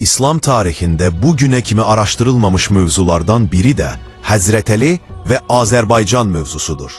İslam tarihinde bugüne kimi araştırılmamış mövzulardan biri de Hazreti Ali ve Azerbaycan mövzusudur.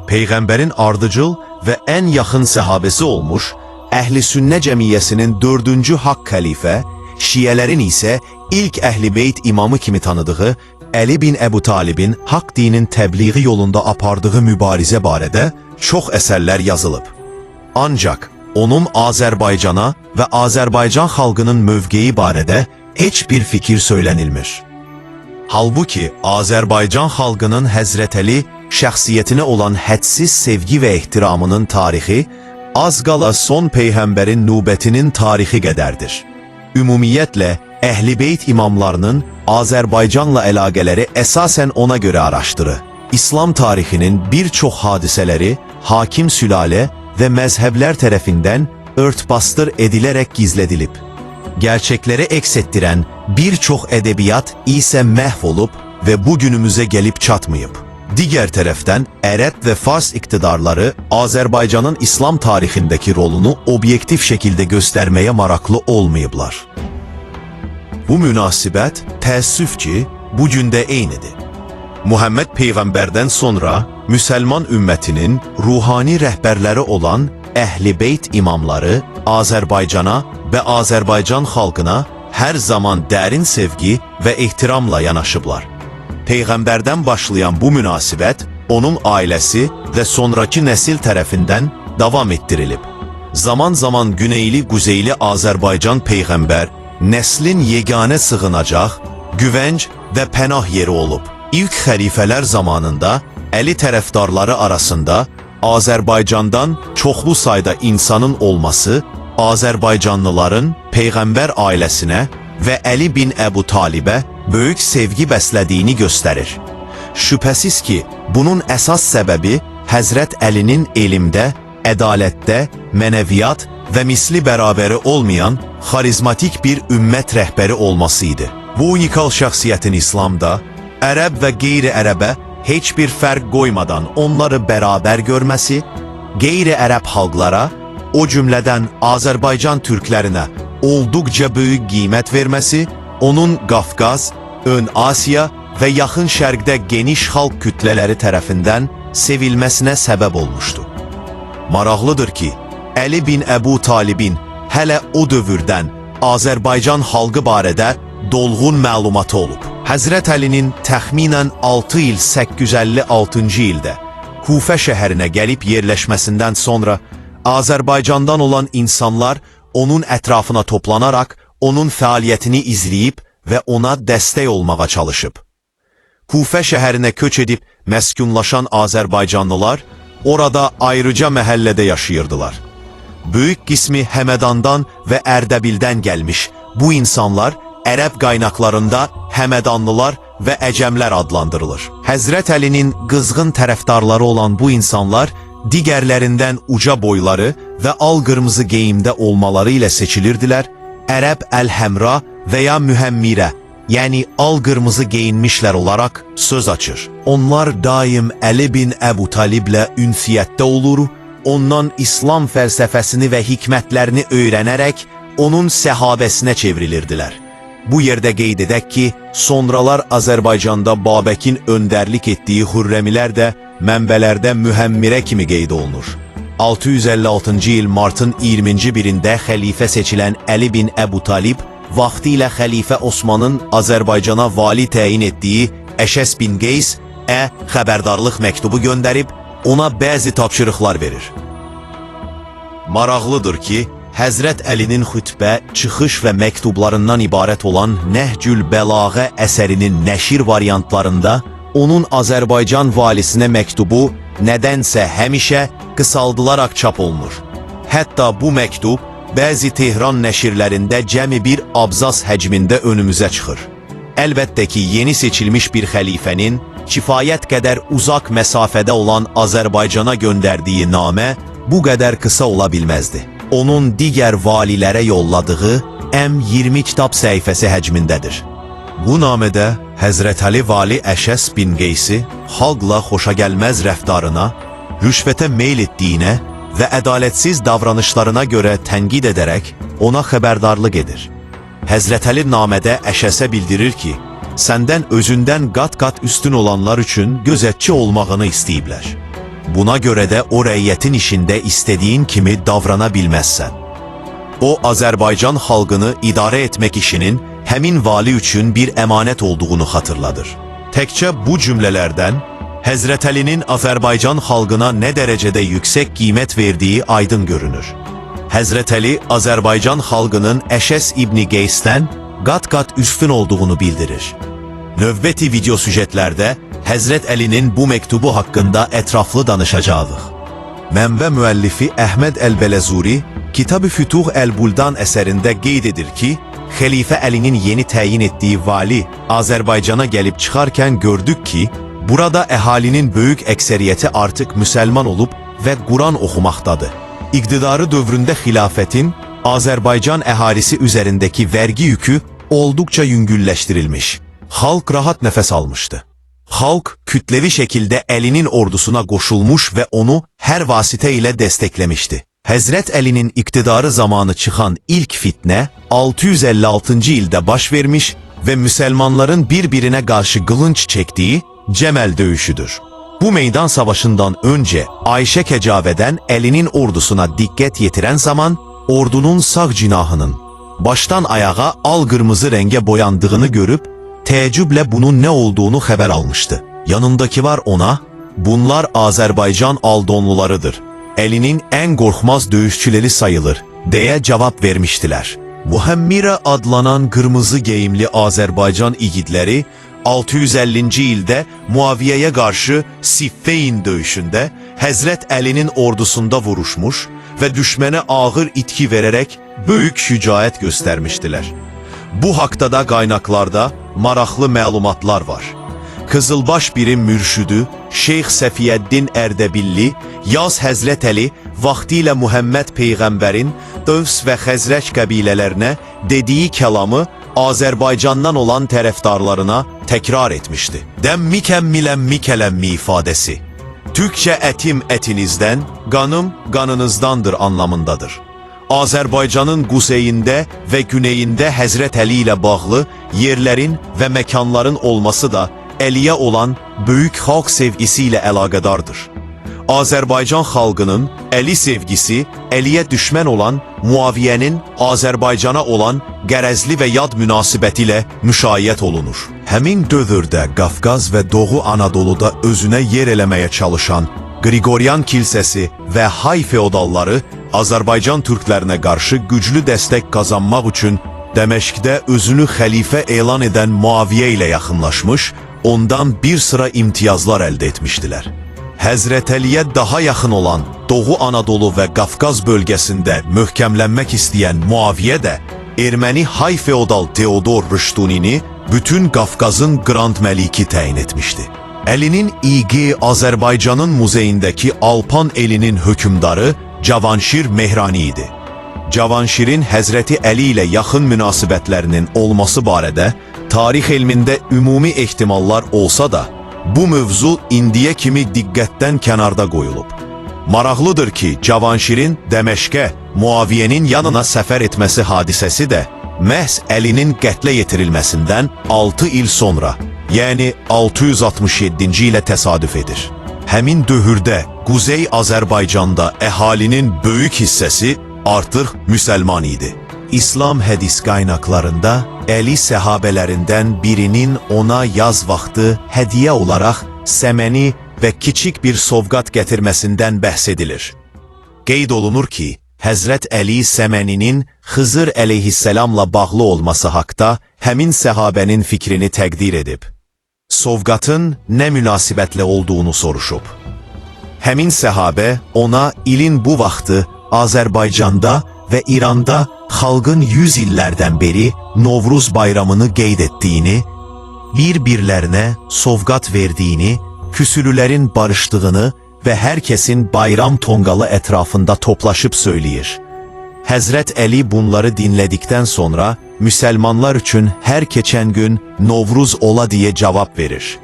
Peyğəmbərin ardıcıl ve en yakın sahabesi olmuş, Əhl-i Sünnə Cəmiyyəsinin 4-cü haqq xəlifə, Şiyələrin ise ilk Əhl-i Beyt imamı kimi tanıdığı Ali bin Əbu Talibin haqq dinin təbliği yolunda apardığı mübarizə barədə çox əsərlər yazılıb. Ancak onun Azerbaycan'a ve Azerbaycan xalqının mövqeyi barədə heç bir fikir söylənilmir. Halbuki Azerbaycan xalqının Həzrət Ali şəxsiyyətinə olan hədsiz sevgi ve ehtiramının tarixi az qala son Peyğəmbərin nübətinin tarixi qədərdir. Ümumiyyətlə, Əhl-i Beyt imamlarının Azerbaycanla əlaqələri əsasən ona göre araşdırı. İslam tarixinin birçok hadisələri hakim sülalə ve mezhepler tarafından örtbastır edilerek gizledilip, gerçekleri eksettiren birçok edebiyat ise mahvolup ve bugünümüze gelip çatmayıp. Diğer taraftan Ərəb ve Fars iktidarları Azerbaycan'ın İslam tarihindeki rolunu objektif şekilde göstermeye maraklı olmayıblar. Bu münasibət təəssüf ki, bugün də eynidir. Muhammed Peyğəmbərdən sonra Müslüman ümmətinin ruhani rəhbərləri olan Əhl-i Beyt imamları Azerbaycan'a ve Azerbaycan xalqına her zaman dərin sevgi ve ehtiramla yanaşıblar. Peyğəmbərdən başlayan bu münasibət onun ailəsi ve sonraki nesil tərəfindən davam ettirilib. Zaman zaman güneyli kuzeyli Azerbaycan Peyğəmbər neslin yegane sığınacaq, güvenç ve pənah yeri olub. İlk xəlifələr zamanında Əli tərəfdarları arasında Azerbaycan'dan çoxlu sayda insanın olması Azerbaycanlıların Peyğəmbər ailəsinə ve Ali bin Əbu Talibə böyük sevgi bəslədiyini göstərir. Şübhəsiz ki, bunun əsas səbəbi Həzrət Əlinin elmdə, ədalətdə, mənəviyyat ve misli bərabəri olmayan xarizmatik bir ümmət rəhbəri olmasıydı. Bu unikal şəxsiyyətin İslamda Ərəb ve qeyri-ərəbə heç bir fərq qoymadan onları beraber görməsi, qeyri-ərəb xalqlara, o cümlədən Azerbaycan türklərinə olduqca böyük qiymət verməsi, onun Qafqaz, Ön Asiya ve Yaxın Şərqdə geniş xalq kütlələri tərəfindən sevilməsinə səbəb olmuşdu. Maraqlıdır ki, Ali bin Əbu Talibin hələ o dövrdən Azerbaycan xalqı barədə dolğun məlumatı olub. Həzrət Əlinin təxminən 6 il 856-cı ildə Kufə şəhərinə gəlib yerləşməsindən sonra Azerbaycandan olan insanlar onun ətrafına toplanaraq onun fəaliyyətini izləyib və ona dəstək olmağa çalışıb. Kufə şəhərinə köç edib məskunlaşan Azerbaycanlılar orada ayrıca məhəllədə yaşayırdılar. Böyük qismi Həmədandan və Ərdəbildən gəlmiş bu insanlar Ərəb qaynaqlarında Həmədanlılar ve Əcəmlər adlandırılır. Həzrət Əlinin qızğın tərəfdarları olan bu insanlar digərlərindən uca boyları ve al qırmızı geyimdə olmaları ilə seçilirdilər. Ərəb Əl-Həmra veya Mühəmmirə, yani al qırmızı geyinmişlər olarak söz açır. Onlar daim Ali bin Əbu Taliblə ünsiyyətdə olur, ondan İslam fəlsəfəsini ve hikmətlərini öyrənərək onun səhabəsinə çevrilirdilər. Bu yerde qeyd edək ki, sonralar Azerbaycanda Babəkin öndərlik etdiyi Hürrəmilər də mənbələrdə Mühəmmirə kimi qeyd olunur. 656-cı il martın 20-ci birində xəlifə seçilən Ali bin Əbu Talib, vaxtilə xəlifə Osmanın Azerbaycana vali təyin etdiyi Əşəs bin Qeys xəbərdarlıq məktubu göndərib, ona bəzi tapşırıqlar verir. Maraqlıdır ki, Həzrət Əlinin xütbə, çıxış və məktublarından ibarət olan Nəhcül Bəlağə əsərinin nəşir variantlarında onun Azerbaycan valisinə məktubu nədənsə həmişə qısaldılaraq çap olunur. Hətta bu məktub bəzi Tehran nəşirlərində cəmi bir abzas həcmində önümüzə çıxır. Əlbəttə ki, yeni seçilmiş bir xəlifənin kifayət qədər uzaq məsafədə olan Azerbaycana göndərdiyi namə bu qədər qısa ola bilməzdi. Onun digər valilərə yolladığı 20 kitab səhifəsi həcmindədir. Bu namədə Həzrət Ali vali Əşəs bin Qeysi xalqla xoşagəlməz rəftarına, rüşvətə meyl etdiyinə və ədalətsiz davranışlarına görə tənqid edərək ona xəbərdarlıq edir. Həzrət Əli namədə Əşəsə bildirir ki, səndən özündən qat-qat üstün olanlar üçün gözətçi olmağını istəyiblər. Buna görə də o rəiyyətin işində istədiyin kimi davrana bilməzsən. O, Azərbaycan xalqını idarə etmək işinin həmin vali üçün bir əmanət olduğunu xatırladır. Təkcə bu cümlələrdən Həzrət Əlinin Azərbaycan xalqına nə dərəcədə yüksək qiymət verdiyi aydın görünür. Həzrət Əli Azərbaycan xalqının Əşəs İbni Qeysdən qat-qat üstün olduğunu bildirir. Növbəti video süjetlərdə Həzrət Əlinin bu məktubu haqqında ətraflı danışacağıq. Mənbə müəllifi Əhməd Əl-Bələzuri Kitab-ı Fütuh Əl-Buldan əsərində qeyd edir ki, Xəlifə Əlinin yeni təyin etdiyi vali Azərbaycana gəlib çıxarkən gördük ki, burada əhalinin böyük əksəriyyəti artıq müsəlman olub və Quran oxumaqdadır. İqtidarı dövründə xilafətin Azərbaycan əhalisi üzərindəki vergi yükü olduqca yüngülləşdirilmiş. Xalq rahat nəfəs almışdı. Xalq kütləvi şəkildə Əlinin ordusuna qoşulmuş və onu hər vasitə ilə dəstəkləmişdi. Həzrət Əlinin iqtidarı zamanı çıxan ilk fitnə 656-cı ildə baş vermiş və müsəlmanların bir-birinə qarşı qılınc çəkdiyi Cəməl döyüşüdür. Bu meydan savaşından öncə Ayşə Kəcavədən Əlinin ordusuna diqqət yetirən zaman ordunun sağ cinahının başdan ayağa al-qırmızı rəngə boyandığını görüb təəccüblə bunun nə olduğunu xəbər almışdı. Yanındakiler ona, bunlar Azərbaycan aldonlularıdır, Əlinin ən qorxmaz döyüşçüləri sayılır, deyə cavab vermişdilər. Muhəmmirə adlanan qırmızı geyimli Azərbaycan igidləri 650-ci ildə Muaviyyəyə qarşı Siffeyn döyüşündə Həzrət Əlinin ordusunda vuruşmuş və düşmənə ağır itki verərək böyük şücaət göstərmişdilər. Bu haqda da qaynaqlarda maraqlı məlumatlar var. Qızılbaş birin mürşüdü Şeyx Səfiyyəddin Ərdəbilli yaz Həzrət Əli vaxtilə Muhammed Peyğəmbərin Dövs və Xəzrəc qəbilələrinə dediyi kəlamı Azərbaycandan olan tərəfdarlarına təkrar etmişdi. Dəmmikəmmiləm mikələmmi ifadəsi. Türkçə ətim ətinizdən, qanım qanınızdandır anlamındadır. Azərbaycanın quzeyində və güneyində Həzrət Əli ilə bağlı yerlərin və məkanların olması da Əliyə olan böyük xalq sevgisi ilə əlaqədardır. Azərbaycan xalqının Əli sevgisi Əliyə düşmən olan Muaviyyənin Azərbaycana olan qərəzli və yad münasibəti ilə müşayiət olunur. Həmin dövrdə Qafqaz və Doğu Anadoluda özünə yer eləməyə çalışan Qriqoryan kilsəsi və Hay feodalları Azərbaycan türklərinə qarşı güclü dəstək qazanmaq üçün Dəməşqdə özünü xəlifə elan edən Muaviyyə ilə yaxınlaşmış, ondan bir sıra imtiyazlar əldə etmişdilər. Həzrət Əliyə daha yaxın olan Doğu Anadolu və Qafqaz bölgəsində möhkəmlənmək istəyən Muaviyyə də Erməni Hay feodal Teodor Rıştunini bütün Qafqazın Grand Məliki təyin etmişdi. Əlinin İqi Azərbaycanın muzeyindəki Alpan elinin hökümdarı Cavanşir Mehrani idi. Cavanşirin Həzrəti Əli ilə yaxın münasibətlərinin olması barədə tarix elmində ümumi ehtimallar olsa da, bu mövzu indiyə kimi diqqətdən kənarda qoyulub. Maraqlıdır ki, Cavanşirin Dəməşqə Muaviyyənin yanına səfər etməsi hadisəsi də məhz Əlinin qətlə yetirilməsindən 6 il sonra, yəni 667-ci ilə təsadüf edir. Həmin dövrdə Quzey Azərbaycanda əhalinin böyük hissəsi artıq müsəlman idi. İslam hədis qaynaqlarında Əli səhabələrindən birinin ona yaz vaxtı hədiyyə olaraq səməni və kiçik bir sovqat gətirməsindən bəhs edilir. Qeyd olunur ki, Həzrət Əli səməninin Xızır əleyhisselamla bağlı olması haqda həmin səhabənin fikrini təqdir edib. Sovqatın nə münasibətlə olduğunu soruşub. Həmin səhabə ona ilin bu vaxtı Azərbaycanda və İranda xalqın 100 illərdən beri Novruz bayramını qeyd etdiyini, bir-birlərinə sovqat verdiyini, küsülülərin barışdığını və hər kəsin bayram tonqalı ətrafında toplaşıb söyləyir. Həzrət Əli bunları dinlədikdən sonra müsəlmanlar üçün hər keçən gün Novruz ola deyə cavab verir.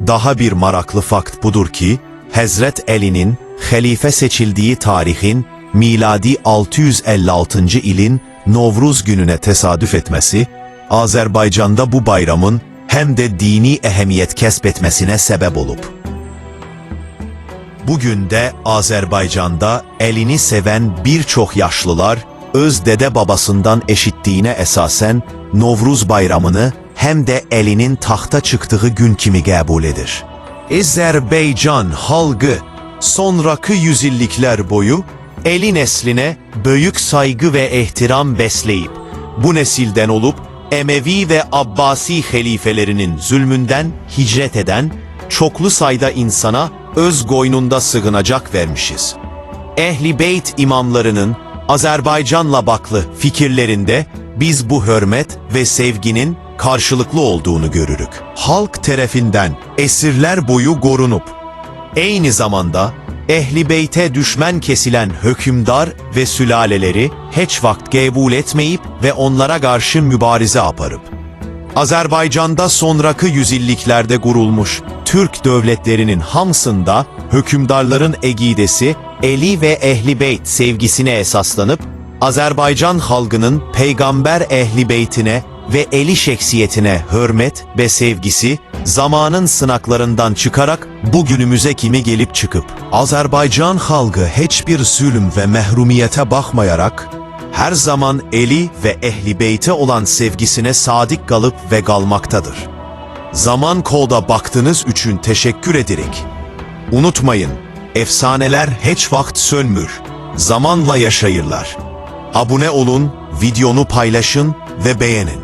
Daha bir maraqlı fakt budur ki, Həzrət Əlinin xəlifə seçildiyi tarixin miladi 656-cı ilin Novruz gününe tesadüf etmesi, Azerbaycan'da bu bayramın hem de dini ehemmiyet kesbetmesine sebep olup. Bugün de Azerbaycan'da elini seven birçok yaşlılar, öz dede babasından eşittiğine esasen Novruz bayramını hem de elinin tahta çıktığı gün kimi kabul edir. Azerbaycan halkı sonraki yüzillikler boyu eli nesline büyük saygı ve ihtiram besleyip, bu nesilden olup Emevi ve Abbasi halifelerinin zulmünden hicret eden çoklu sayda insana öz goynunda sığınacak vermişiz. Ehli Beyt imamlarının Azerbaycan'la baklı fikirlerinde biz bu hürmet ve sevginin karşılıklı olduğunu görürük. Halk tarafından esirler boyu korunup, aynı zamanda Ehli Beyt'e düşman kesilen hükümdar ve sülaleleri hiç vakt kabul etmeyip ve onlara karşı mübarize aparıp, Azerbaycan'da sonraki yüzilliklerde kurulmuş Türk devletlerinin hamsında hükümdarların egidesi Eli ve Ehli Beyt sevgisine esaslanıp, Azerbaycan halkının peygamber Ehli Beytine ve Eli şeksiyetine hürmet ve sevgisi zamanın sınaklarından çıkarak bugünümüze kimi gelip çıkıp, Azerbaycan halkı hiçbir zulüm ve mehrumiyete bakmayarak, her zaman Eli ve Ehli Beyt'e olan sevgisine sadık kalıp ve kalmaktadır. Zaman kolda baktığınız için teşekkür ederek. Unutmayın, efsaneler hiç vakt sönmür, zamanla yaşayırlar. Abone olun, videonu paylaşın ve beğenin.